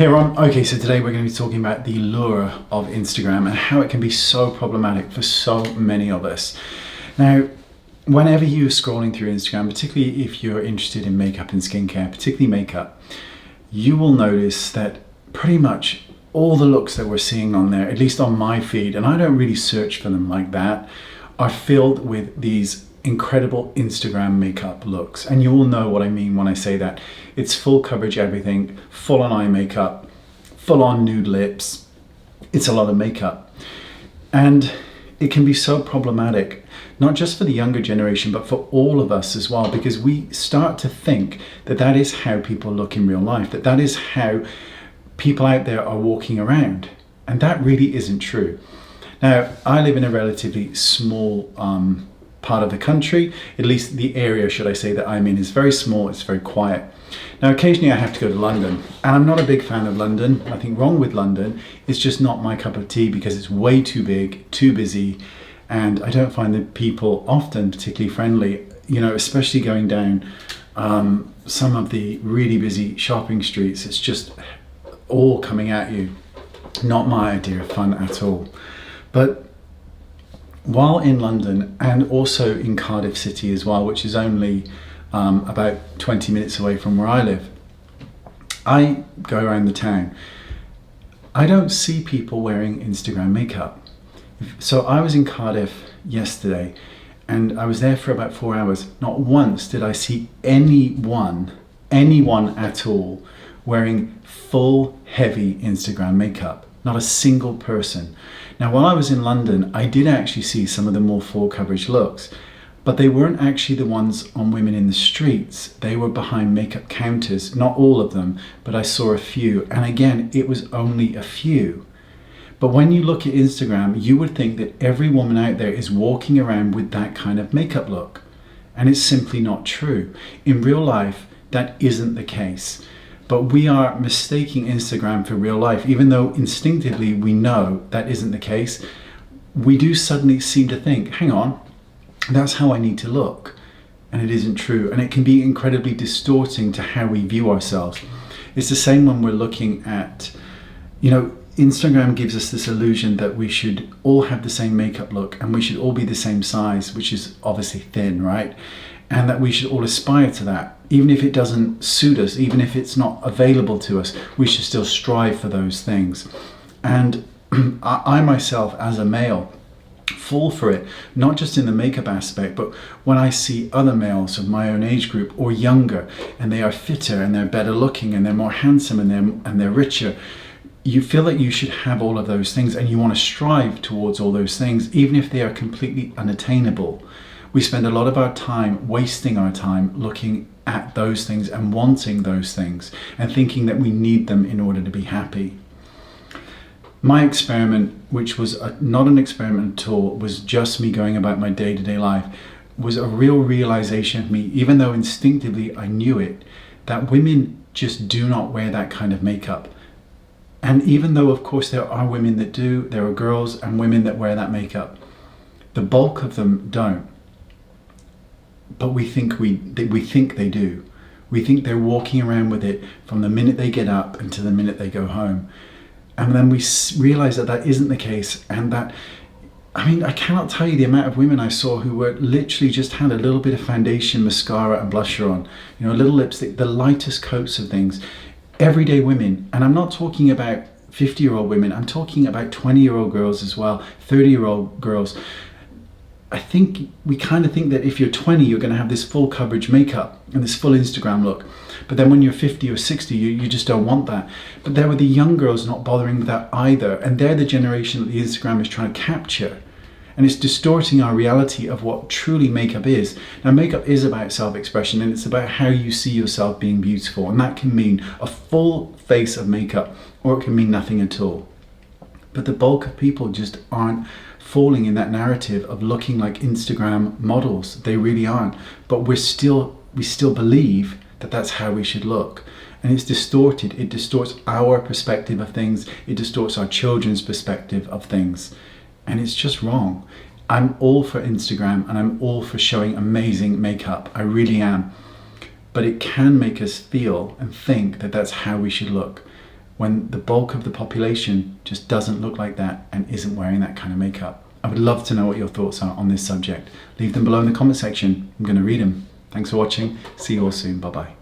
Okay, so today we're going to be talking about the lure of Instagram and how it can be so problematic for so many of us. Now, whenever you're scrolling through Instagram, particularly if you're interested in makeup and skincare, particularly makeup, you will notice that pretty much all the looks that we're seeing on there, at least on my feed, and I don't really search for them like that, are filled with these incredible Instagram makeup looks. And you all know what I mean when I say that. It's full coverage everything, full on eye makeup, full on nude lips. It's a lot of makeup. And it can be so problematic, not just for the younger generation, but for all of us as well, because we start to think that that is how people look in real life, that that is how people out there are walking around. And that really isn't true. Now, I live in a relatively small part of the country, at least the area, should I say, that I'm in is very small, it's very quiet. Now, occasionally I have to go to London, and I'm not a big fan of London. Nothing wrong with London, it's just not my cup of tea because it's way too big, too busy, and I don't find the people often particularly friendly, you know, especially going down some of the really busy shopping streets. It's just all coming at you. Not my idea of fun at all. But while in London and also in Cardiff City as well, which is only about 20 minutes away from where I live, I go around the town. I don't see people wearing Instagram makeup. So I was in Cardiff yesterday and I was there for about 4 hours. Not once did I see anyone at all wearing full heavy Instagram makeup. Not a single person. Now, while I was in London, I did actually see some of the more full coverage looks, but they weren't actually the ones on women in the streets. They were behind makeup counters, not all of them, but I saw a few. And again, it was only a few. But when you look at Instagram, you would think that every woman out there is walking around with that kind of makeup look. And it's simply not true. In real life, that isn't the case. But we are mistaking Instagram for real life, even though instinctively we know that isn't the case. We do suddenly seem to think, hang on, that's how I need to look. And it isn't true. And it can be incredibly distorting to how we view ourselves. It's the same when we're looking at, you know, Instagram gives us this illusion that we should all have the same makeup look and we should all be the same size, which is obviously thin, right? And that we should all aspire to that. Even if it doesn't suit us, even if it's not available to us, we should still strive for those things. And I myself, as a male, fall for it, not just in the makeup aspect, but when I see other males of my own age group or younger, and they are fitter and they're better looking and they're more handsome and they're richer, you feel that you should have all of those things and you want to strive towards all those things, even if they are completely unattainable. We spend a lot of our time wasting our time looking at those things and wanting those things and thinking that we need them in order to be happy. My experiment, which was not an experiment at all, was just me going about my day-to-day life, was a real realization of me, even though instinctively I knew it, that women just do not wear that kind of makeup. And even though, of course, there are women that do, there are girls and women that wear that makeup, the bulk of them don't. But we think they do. We think they're walking around with it from the minute they get up until the minute they go home. And then we realize that that isn't the case. And that, I mean, I cannot tell you the amount of women I saw who were literally just had a little bit of foundation, mascara and blusher on, you know, a little lipstick, the lightest coats of things. Everyday women. And I'm not talking about 50-year-old women. I'm talking about 20-year-old girls as well, 30-year-old girls. I think we kind of think that if you're 20, you're going to have this full coverage makeup and this full Instagram look. But then when you're 50 or 60, you just don't want that. But there were the young girls not bothering with that either. And they're the generation that the Instagram is trying to capture. And it's distorting our reality of what truly makeup is. Now, makeup is about self-expression and it's about how you see yourself being beautiful. And that can mean a full face of makeup or it can mean nothing at all. But the bulk of people just aren't falling in that narrative of looking like Instagram models. They really aren't. But we still believe that that's how we should look. And it's distorted. It distorts our perspective of things. It distorts our children's perspective of things. And it's just wrong. I'm all for Instagram and I'm all for showing amazing makeup. I really am. But it can make us feel and think that that's how we should look. when the bulk of the population just doesn't look like that and isn't wearing that kind of makeup? I would love to know what your thoughts are on this subject. Leave them below in the comment section. I'm going to read them. Thanks for watching. See you all soon. Bye bye.